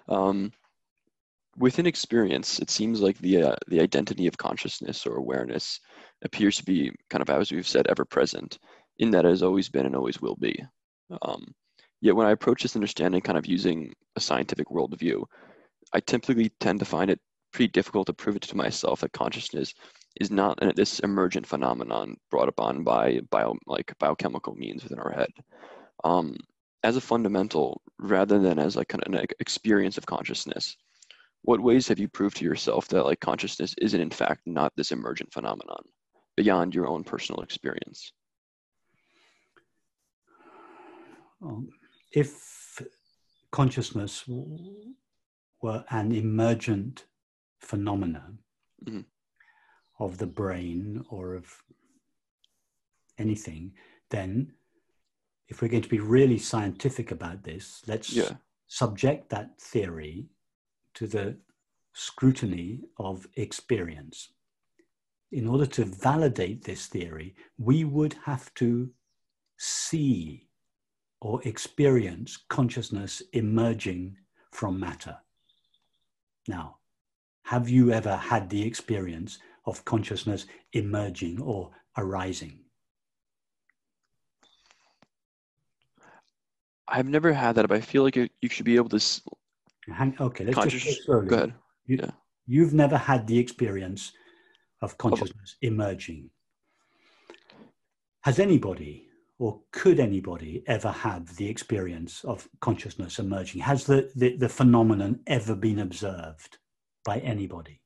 Um, Within experience, it seems like the identity of consciousness or awareness appears to be kind of, as we've said, ever present, in that it has always been and always will be. Um, Yet when I approach this understanding kind of using a scientific worldview, I typically tend to find it pretty difficult to prove it to myself that consciousness is not this emergent phenomenon brought upon by biochemical means within our head. Um, as a fundamental, rather than as like kind of an experience of consciousness, what ways have you proved to yourself that like consciousness isn't in fact not this emergent phenomenon beyond your own personal experience? If consciousness were an emergent phenomenon Mm-hmm. of the brain or of anything, then if we're going to be really scientific about this, let's subject that theory to the scrutiny of experience. In order to validate this theory, we would have to see or experience consciousness emerging from matter. Now, have you ever had the experience of consciousness emerging or arising? I've never had that, but I feel like you should be able to. Okay, let's just go slowly. Go ahead. You've never had the experience of consciousness emerging. Has anybody, or could anybody ever have the experience of consciousness emerging? Has the phenomenon ever been observed by anybody?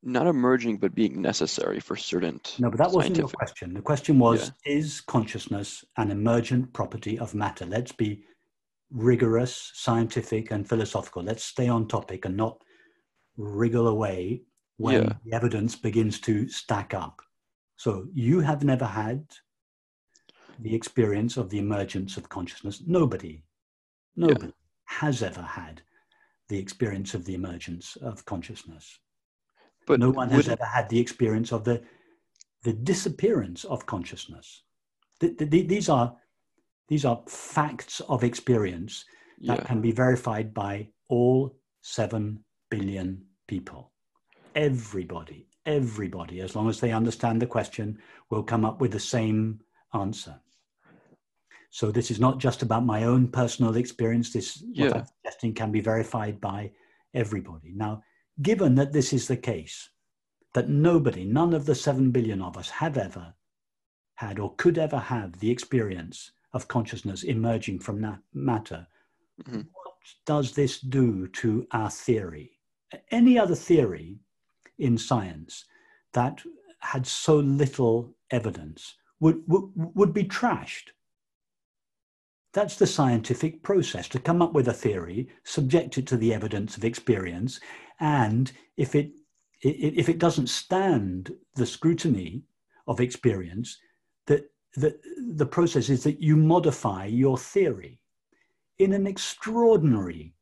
Not emerging, but being necessary for certain. No, but that wasn't your question. The question was, is consciousness an emergent property of matter? Let's be rigorous, scientific, and philosophical. Let's stay on topic and not wriggle away when the evidence begins to stack up. So you have never had the experience of the emergence of consciousness. Nobody has ever had the experience of the emergence of consciousness. But no one has ever had the experience of the disappearance of consciousness. These are facts of experience that can be verified by all 7 billion people. Everybody, as long as they understand the question, will come up with the same answer. So this is not just about my own personal experience. What I'm suggesting can be verified by everybody. Now, given that this is the case, that none of the 7 billion of us have ever had or could ever have the experience of consciousness emerging from that matter, what does this do to our theory? Any other theory in science that had so little evidence would be trashed. That's the scientific process, to come up with a theory, subject it to the evidence of experience, and if it doesn't stand the scrutiny of experience, the process is that you modify your theory in an extraordinary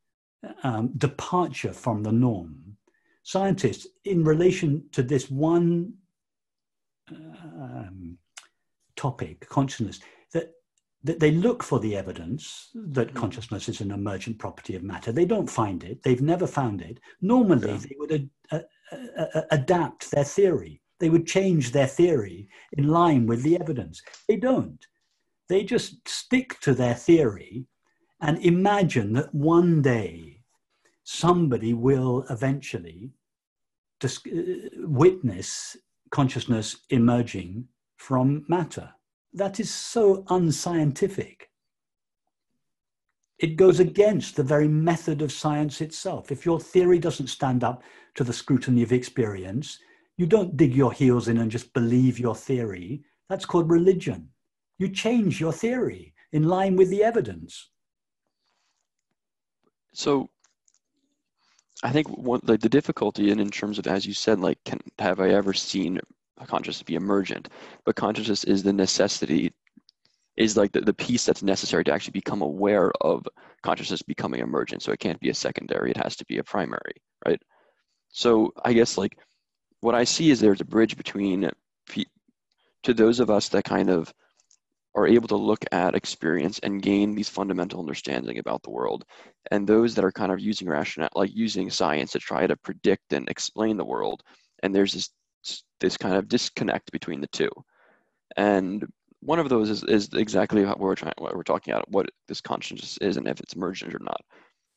departure from the norm. Scientists, in relation to this one topic, consciousness, that they look for the evidence that consciousness is an emergent property of matter. They don't find it. They've never found it. Normally, they would adapt their theory. They would change their theory in line with the evidence. They don't. They just stick to their theory and imagine that one day somebody will eventually witness consciousness emerging from matter. That is so unscientific. It goes against the very method of science itself. If your theory doesn't stand up to the scrutiny of experience, you don't dig your heels in and just believe your theory. That's called religion. You change your theory in line with the evidence. So I think the difficulty in terms of, as you said, like, have I ever seen consciousness be emergent? But consciousness is the necessity, is like the piece that's necessary to actually become aware of consciousness becoming emergent. So it can't be a secondary, it has to be a primary, right? So I guess like what I see is there's a bridge between, to those of us that kind of are able to look at experience and gain these fundamental understanding about the world. And those that are kind of using rationale, like using science to try to predict and explain the world. And there's this kind of disconnect between the two. And one of those is exactly what we're talking about, what this consciousness is and if it's emergent or not.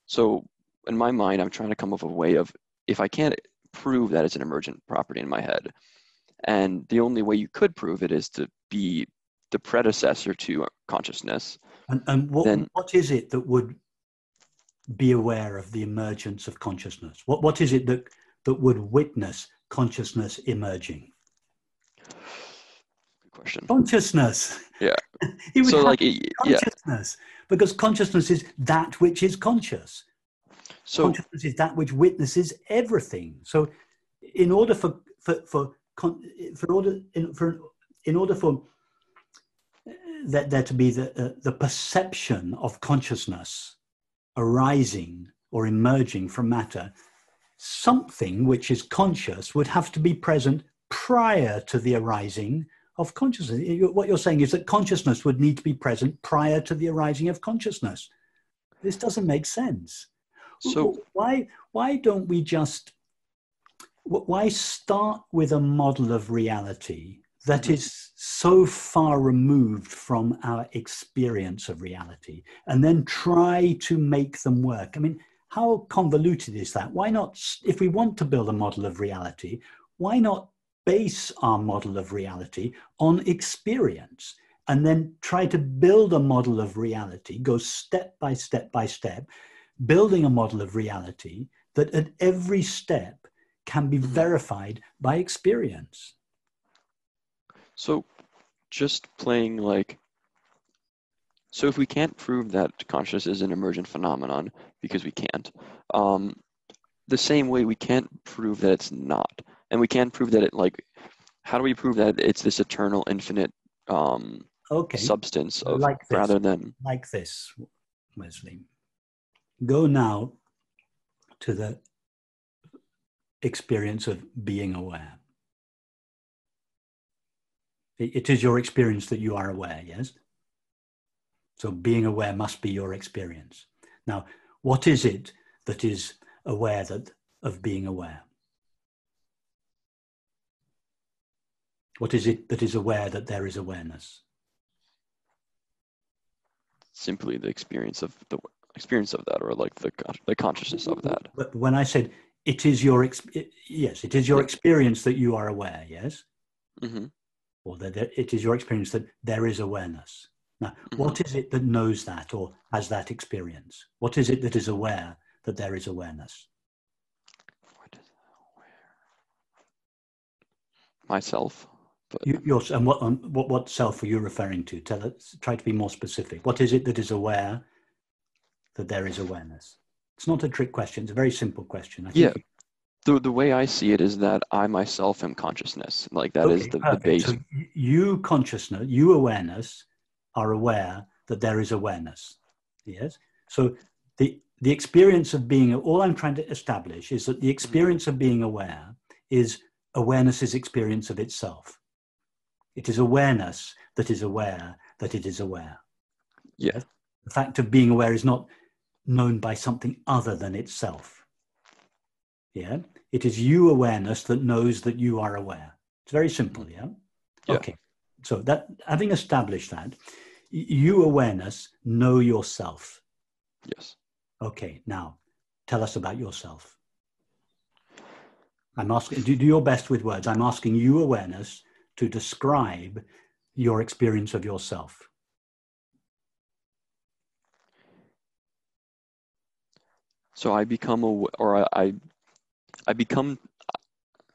So in my mind, I'm trying to come up with a way of, if I can't prove that it's an emergent property in my head, and the only way you could prove it is to be the predecessor to consciousness. And what is it that would be aware of the emergence of consciousness? What is it that would witness consciousness emerging? Good question. Consciousness. Yeah. He would So have like consciousness, because consciousness is that which is conscious. So consciousness is that which witnesses everything. So in order for there to be the perception of consciousness arising or emerging from matter, something which is conscious would have to be present prior to the arising of consciousness. What you're saying is that consciousness would need to be present prior to the arising of consciousness. This doesn't make sense. So why don't we just, why start with a model of reality that is so far removed from our experience of reality, and then try to make them work? I mean, how convoluted is that? Why not, if we want to build a model of reality, why not base our model of reality on experience, and then try to build a model of reality, go step by step by step, building a model of reality that at every step can be verified by experience? So just playing like, so if we can't prove that consciousness is an emergent phenomenon, because we can't, the same way we can't prove that it's not. And we can't prove that it, like, how do we prove that it's this eternal, infinite substance of, like this, rather than... Like this, Wesley. Go now to the experience of being aware. It is your experience that you are aware, yes? So being aware must be your experience. Now, what is it that is aware of being aware? What is it that is aware that there is awareness? Simply the experience of that, or like the consciousness of that. But when I said it is your experience that you are aware, yes? Mm-hmm. Or that it is your experience that there is awareness. Now, what is it that knows that or has that experience? What is it that is aware that there is awareness? What is aware? Myself. And what self are you referring to? Try to be more specific. What is it that is aware that there is awareness? It's not a trick question. It's a very simple question. I think the way I see it is that I myself am consciousness. Like that is the base. So you consciousness, you awareness, are aware that there is awareness. Yes. So the experience of being, all I'm trying to establish is that the experience of being aware is awareness's experience of itself. It is awareness that is aware that it is aware. Yeah. Yes? The fact of being aware is not known by something other than itself. Yeah. It is you awareness that knows that you are aware. It's very simple. Yeah. Okay. So that, having established that, you awareness know yourself. Yes. Okay. Now, tell us about yourself. I'm asking, do your best with words. I'm asking you awareness to describe your experience of yourself. So I become I become,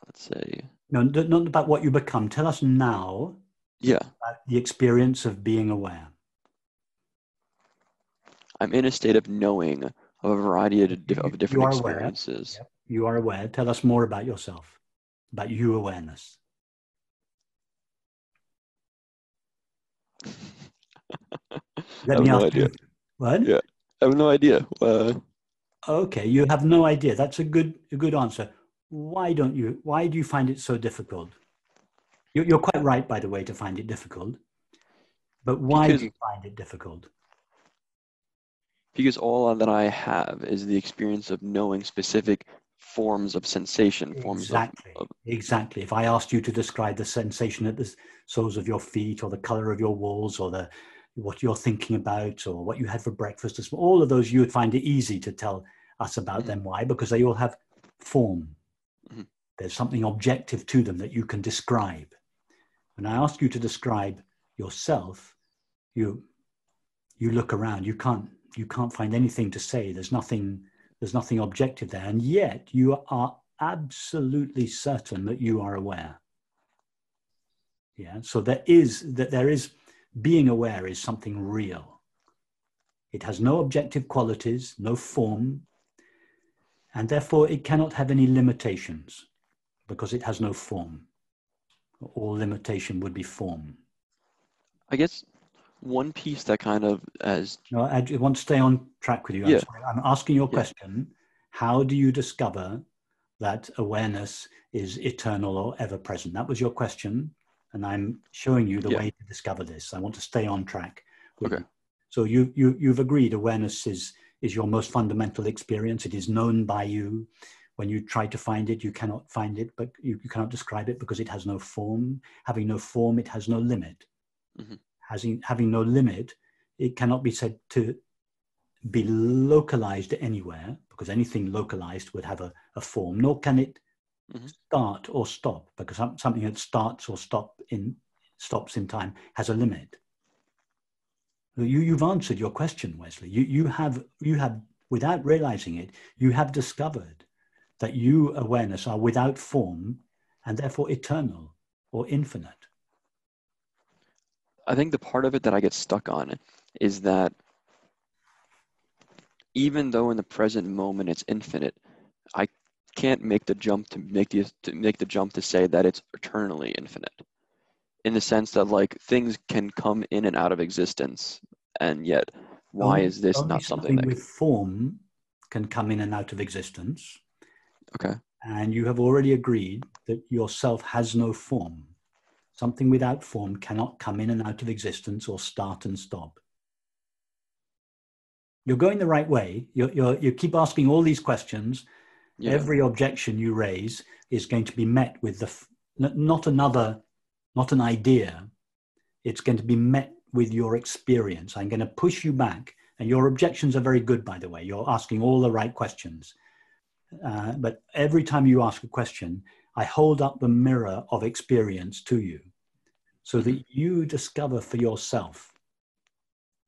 let's say. No, not about what you become. Tell us now. Yeah. About the experience of being aware. I'm in a state of knowing of a variety of different experiences. Yep. You are aware. Tell us more about yourself, about you awareness. I have no idea. What? Yeah, I have no idea. Okay, you have no idea. That's a good answer. Why do you find it so difficult? You're quite right, by the way, to find it difficult. But why do you find it difficult? Because all that I have is the experience of knowing specific forms of sensation, forms of Exactly. If I asked you to describe the sensation at the soles of your feet, or the color of your walls, or what you're thinking about, or what you had for breakfast, all of those, you would find it easy to tell us about them. Why? Because they all have form. There's something objective to them that you can describe. When I ask you to describe yourself, you look around. You can't find anything to say. There's nothing objective there, and yet you are absolutely certain that you are aware. Yeah. So there is being aware is something real. It has no objective qualities, no form, and therefore it cannot have any limitations because it has no form. All limitation would be form. I guess one piece that kind of as... No, I want to stay on track with you. Yeah. I'm asking your question. How do you discover that awareness is eternal or ever present? That was your question. And I'm showing you the way to discover this. I want to stay on track with you. So you've agreed awareness is your most fundamental experience. It is known by you. When you try to find it, you cannot find it, but you cannot describe it because it has no form. Having no form, it has no limit. Having no limit, it cannot be said to be localized anywhere, because anything localized would have a form, nor can it start or stop, because something that starts or stops in time has a limit. You've answered your question, Wesley. You have, without realizing it, you have discovered that you, awareness, are without form and therefore eternal or infinite. I think the part of it that I get stuck on is that even though in the present moment it's infinite, I can't make the jump to say that it's eternally infinite. In the sense that, like, things can come in and out of existence, and yet why is this not something that with form can come in and out of existence? Okay. And you have already agreed that yourself has no form. Something without form cannot come in and out of existence or start and stop. You're going the right way. You keep asking all these questions. Yeah. Every objection you raise is going to be met with not an idea. It's going to be met with your experience. I'm going to push you back. And your objections are very good, by the way. You're asking all the right questions. But every time you ask a question, I hold up the mirror of experience to you so that you discover for yourself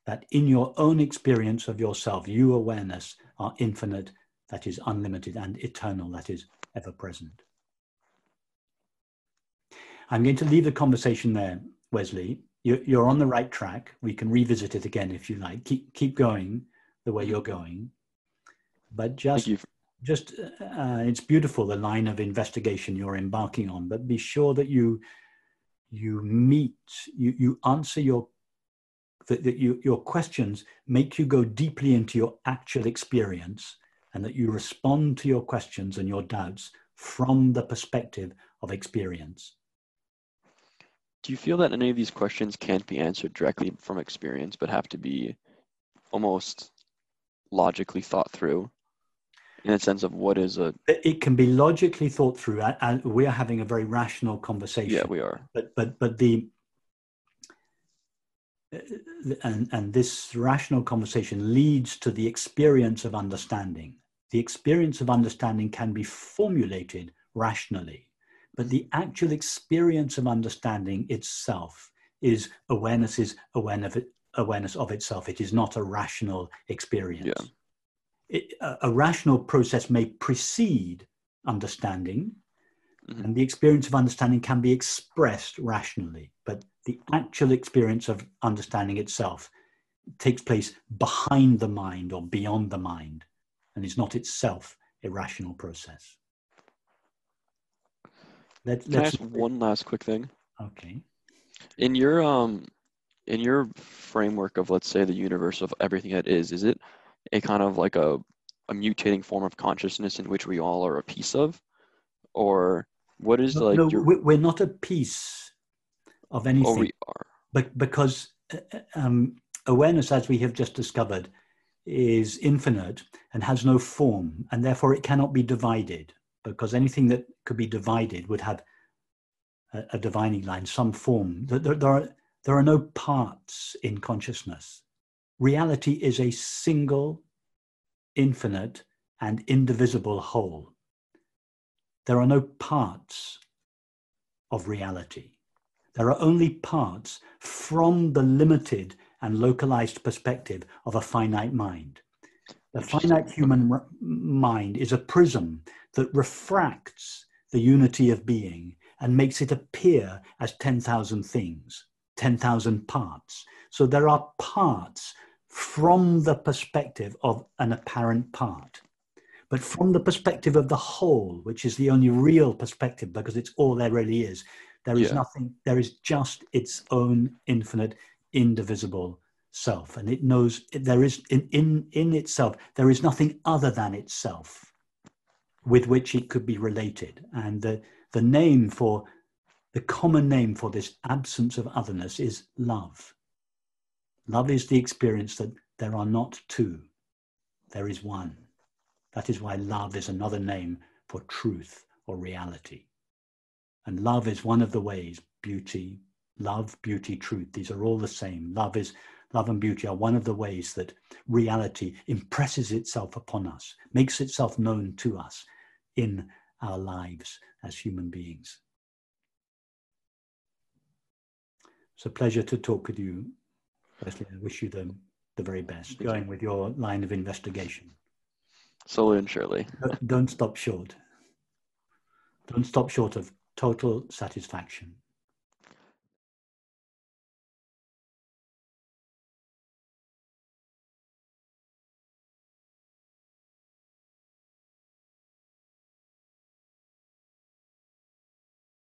that in your own experience of yourself, you, awareness, are infinite, that is unlimited, and eternal, that is ever present. I'm going to leave the conversation there, Wesley. You're on the right track. We can revisit it again if you like. Keep going the way you're going. But it's beautiful, the line of investigation you're embarking on, but be sure that you answer your questions, make you go deeply into your actual experience, and that you respond to your questions and your doubts from the perspective of experience. Do you feel that any of these questions can't be answered directly from experience, but have to be almost logically thought through? In a sense of what is a... It can be logically thought through, and we are having a very rational conversation. Yeah, we are. But this rational conversation leads to the experience of understanding. The experience of understanding can be formulated rationally, but the actual experience of understanding itself is awareness of itself. It is not a rational experience. Yeah. A rational process may precede understanding, and the experience of understanding can be expressed rationally, but the actual experience of understanding itself takes place behind the mind or beyond the mind, and is not itself a rational process. Can I ask one last quick thing? Okay. In your framework of, let's say, the universe of everything that is it a kind of like a mutating form of consciousness in which we all are a piece of? Or what is we're not a piece of anything. Oh, we are. But because awareness, as we have just discoveed, is infinite and has no form, and therefore it cannot be divided, because anything that could be divided would have a dividing line, some form. There are no parts in consciousness. Reality is a single, infinite, and indivisible whole. There are no parts of reality. There are only parts from the limited and localized perspective of a finite mind. The finite human mind is a prism that refracts the unity of being and makes it appear as 10,000 things, 10,000 parts. So there are parts from the perspective of an apparent part. But from the perspective of the whole, which is the only real perspective, because it's all there really is, there is nothing, there is just its own infinite, indivisible self. And it knows there is, in itself, there is nothing other than itself with which it could be related. And the name for, the common name for this absence of otherness is love. Love is the experience that there are not two, there is one. That is why love is another name for truth or reality. And love is one of the ways, beauty, love, beauty, truth, these are all the same. Love and beauty are one of the ways that reality impresses itself upon us, makes itself known to us in our lives as human beings. It's a pleasure to talk with you. Firstly, I wish you the very best, going with your line of investigation. Slowly and surely. Don't stop short. Don't stop short of total satisfaction.